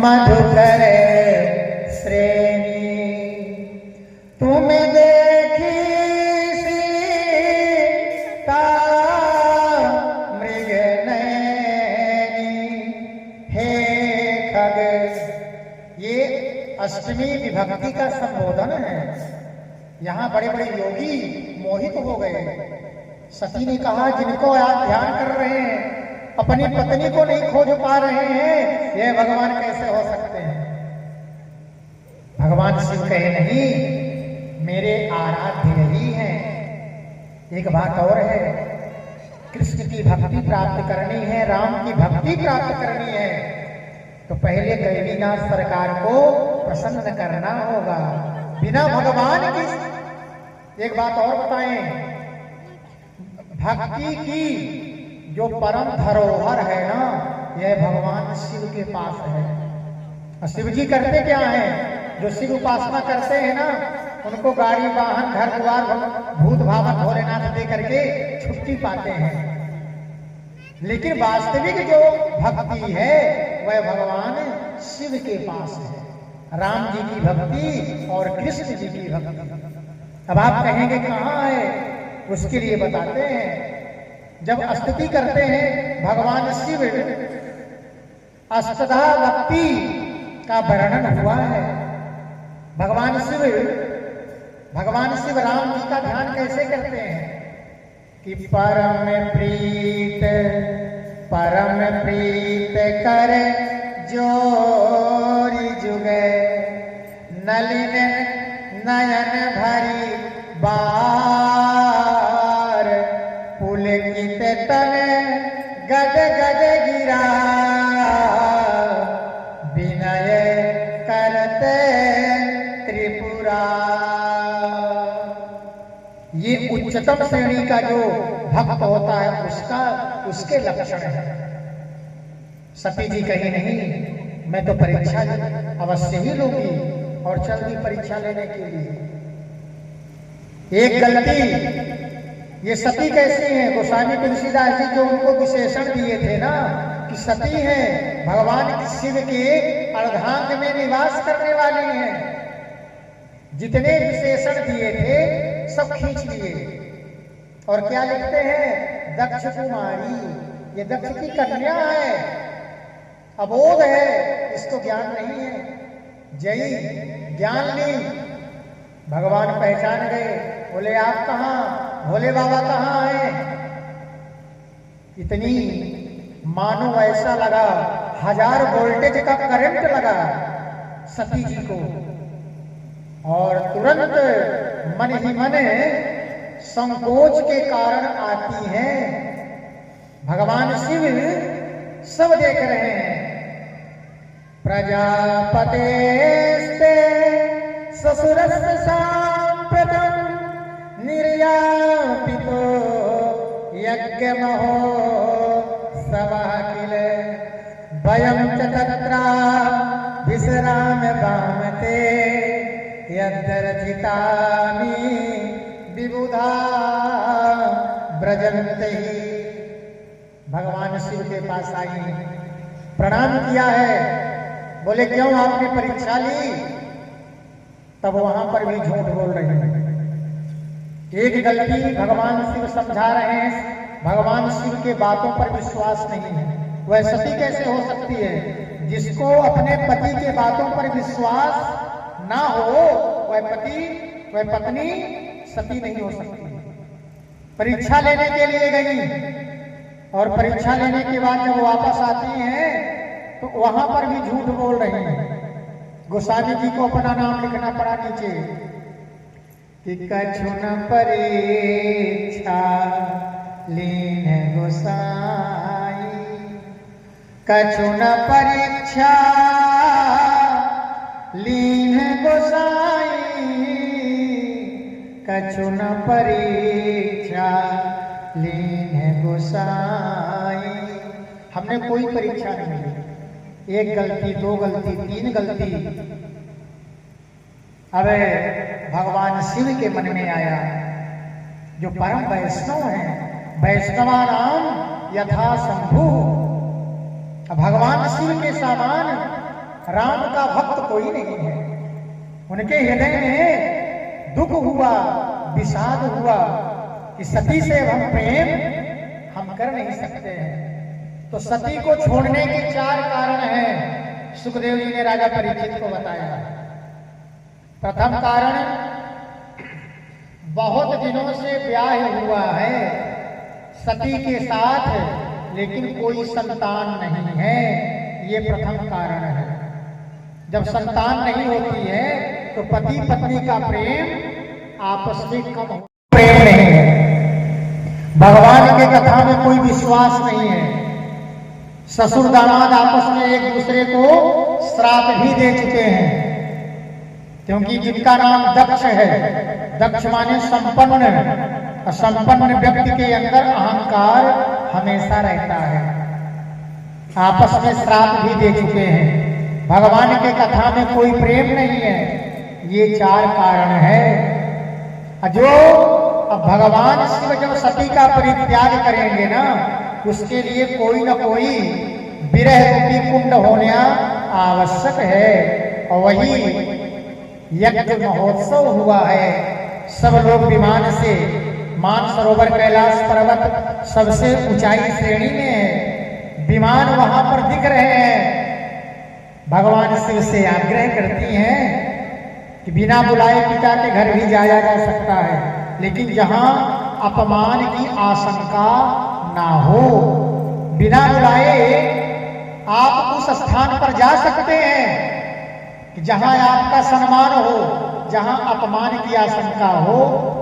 मधुकर श्रेणी तुम देखी सीता मृग नैनी हे खग। ये अष्टमी विभक्ति का संबोधन है। यहाँ बड़े बड़े योगी मोहित हो गए। सती ने कहा जिनको आप ध्यान कर रहे हैं अपनी पत्नी को नहीं खोज पा रहे हैं, यह भगवान कैसे हो सकते हैं। भगवान शिव कहे नहीं, मेरे आराध्य यही हैं। एक बात और है, कृष्ण की भक्ति प्राप्त करनी है, राम की भक्ति प्राप्त करनी है तो पहले गैवीनाथ सरकार को प्रसन्न करना होगा। बिना भगवान की एक बात और बताएं, भक्ति की जो परम धरोहर है ना, यह भगवान शिव के पास है। और शिव जी करते क्या हैं? जो शिव उपासना करते हैं ना, उनको गाड़ी वाहन घर द्वार भूत भावक भोलेनाथ दे करके छुट्टी पाते हैं। लेकिन वास्तविक जो भक्ति है वह भगवान शिव के पास है। राम जी की भक्ति और कृष्ण जी की भक्ति। अब आप कहेंगे कहाँ है, उसके लिए बताते हैं। जब स्तुति करते हैं भगवान शिव, अष्टधा भक्ति का वर्णन हुआ है। भगवान शिव राम जी का ध्यान कैसे करते हैं कि परम प्रीत कर जोरी जुगे नलिन नयन भरी बार पुलकित तन गद गद गिरा विनय करते त्रिपुरा। ये उच्चतम श्रेणी का जो भक्त होता है उसके लक्षण है। सती जी कही नहीं, मैं तो परीक्षा अवश्य ही लूंगी और चल दी परीक्षा लेने के लिए। एक गलती ये सती कैसी है? गोस्वामी तुलसीदास जी जो उनको विशेषण दिए थे ना कि सती है, भगवान शिव के अर्धांग में निवास करने वाली है। जितने विशेषण दिए थे सब खींच लिए और क्या लिखते हैं? दक्ष कुमारी, ये दक्ष की कन्या है, अबोध है, इसको ज्ञान नहीं है। जय ज्ञान ली, भगवान पहचान गए, बोले आप कहाँ, भोले बाबा कहाँ हैं? इतनी मानो ऐसा लगा 1000 वोल्टेज का करंट लगा सती जी को और तुरंत मन ही मन संकोच के कारण आती हैं। भगवान शिव सब देख रहे हैं। प्रजापतेस्ते ससुरस्य सांप्रतम् निर्यापितो यज्ञमहो सवः किल वयं च तत्रा विश्राम्य वामते यद्दर्शितानि विबुधा ब्रजन्ते। भगवान शिव के पास आई, प्रणाम किया है। बोले क्यों आपने परीक्षा ली? तब वहां पर भी झूठ बोल रहे हैं। एक गलती भगवान शिव समझा रहे हैं, भगवान शिव के बातों पर विश्वास नहीं है। वह सती कैसे हो सकती है? जिसको अपने पति के बातों पर विश्वास ना हो वह पत्नी सती नहीं हो सकती। परीक्षा लेने के लिए गई और परीक्षा लेने के बाद जब वापस आती हैं तो वहां पर भी झूठ बोल रहे हैं। गोस्वामी जी को अपना नाम लिखना पड़ा नीचे कि कछु न परीक्षा लीन गोसाई, कछु न परीक्षा लीन गोसाई, कछु न परीक्षा लीन गोसाई। हमने कोई परीक्षा नहीं ली। एक गलती, दो गलती, 3 गलती। अब भगवान शिव के मन में आया, जो परम वैष्णव हैं, वैष्णवानाम यथा शंभु, भगवान शिव के समान राम का भक्त कोई नहीं है। उनके हृदय में दुख हुआ, विषाद हुआ कि सती से हम प्रेम हम कर नहीं सकते हैं। तो सती को छोड़ने के 4 कारण हैं, सुखदेव जी ने राजा परीक्षित को बताया। प्रथम कारण, बहुत दिनों से ब्याह हुआ है सती के साथ, लेकिन कोई संतान नहीं है, ये प्रथम कारण है। जब संतान नहीं होती है तो पति पत्नी का प्रेम आपस में कम प्रेम नहीं है। भगवान के कथा में कोई विश्वास नहीं है। ससुर दामाद आपस में एक दूसरे को श्राप भी दे चुके हैं, क्योंकि जिनका नाम दक्ष है, दक्ष माने संपन्न, संपन्न व्यक्ति के अंदर अहंकार हमेशा रहता है। आपस में श्राप भी दे चुके हैं। भगवान के कथा में कोई प्रेम नहीं है, ये 4 कारण है। जो अब भगवान शिव जब सती का परित्याग करेंगे ना, उसके लिए कोई न कोई विरह रूपी कुंड होना आवश्यक है। और वही यज्ञ महोत्सव हुआ है। सब लोग विमान से, मानसरोवर कैलाश पर्वत सबसे ऊंचाई श्रेणी में है, विमान वहां पर दिख रहे हैं। भगवान शिव से आग्रह करती हैं कि बिना बुलाए पिता के घर भी जाया जा सकता है, लेकिन जहां अपमान की आशंका ना हो, बिना बुलाए आप उस स्थान पर जा सकते हैं कि जहां आपका सम्मान हो, जहां अपमान की आशंका हो,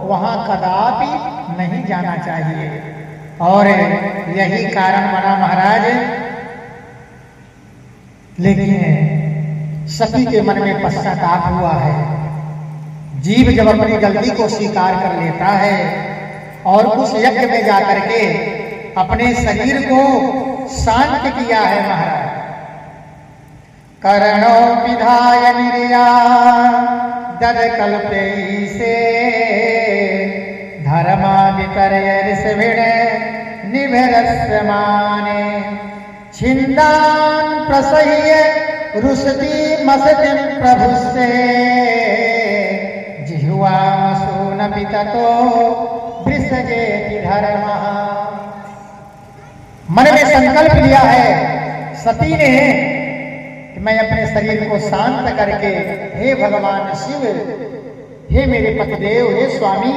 वहां कदापि नहीं जाना चाहिए। और यही कारण बना महाराज। लेकिन सती के मन में पश्चाताप हुआ है। जीव जब अपनी गलती को स्वीकार कर लेता है और उस यज्ञ में जाकर के अपने शरीर को शांत किया है महाराज। करणो विधाय निर्या दद कल्पे से धर्मा विपर्यसविण निभरस्यमाने छिंदान प्रसह्य रुषति मसतिम प्रभुस्ते जिह्वा मसून पिततो वृषजेति धर्मः। मन में संकल्प लिया है सती ने कि मैं अपने शरीर को शांत करके, हे भगवान शिव, हे मेरे पतिदेव, हे स्वामी,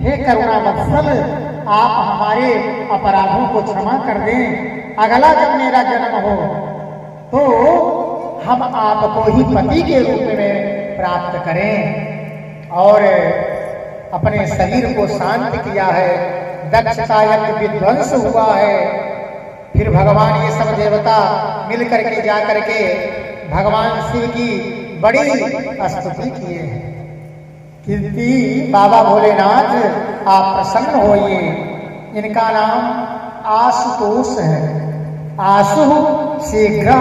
हे करुणा वत्सल, आप हमारे अपराधों को क्षमा कर दें। अगला जब मेरा जन्म हो तो हम आपको ही पति के रूप में प्राप्त करें। और अपने शरीर को शांत किया है। दक्ष का यज्ञ विध्वंस हुआ है। फिर भगवान ये सब देवता मिल करके जा करके भगवान शिव की बड़ी स्तुति किए हैं। कीर्ति बाबा भोलेनाथ आप प्रसन्न होइए। इनका नाम आशुतोष है। आशु शीघ्र,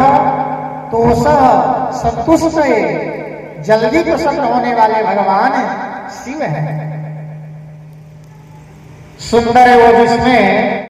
तोष संतुष्ट, जल्दी प्रसन्न होने वाले भगवान शिव हैं। सुंदर वो जिसमें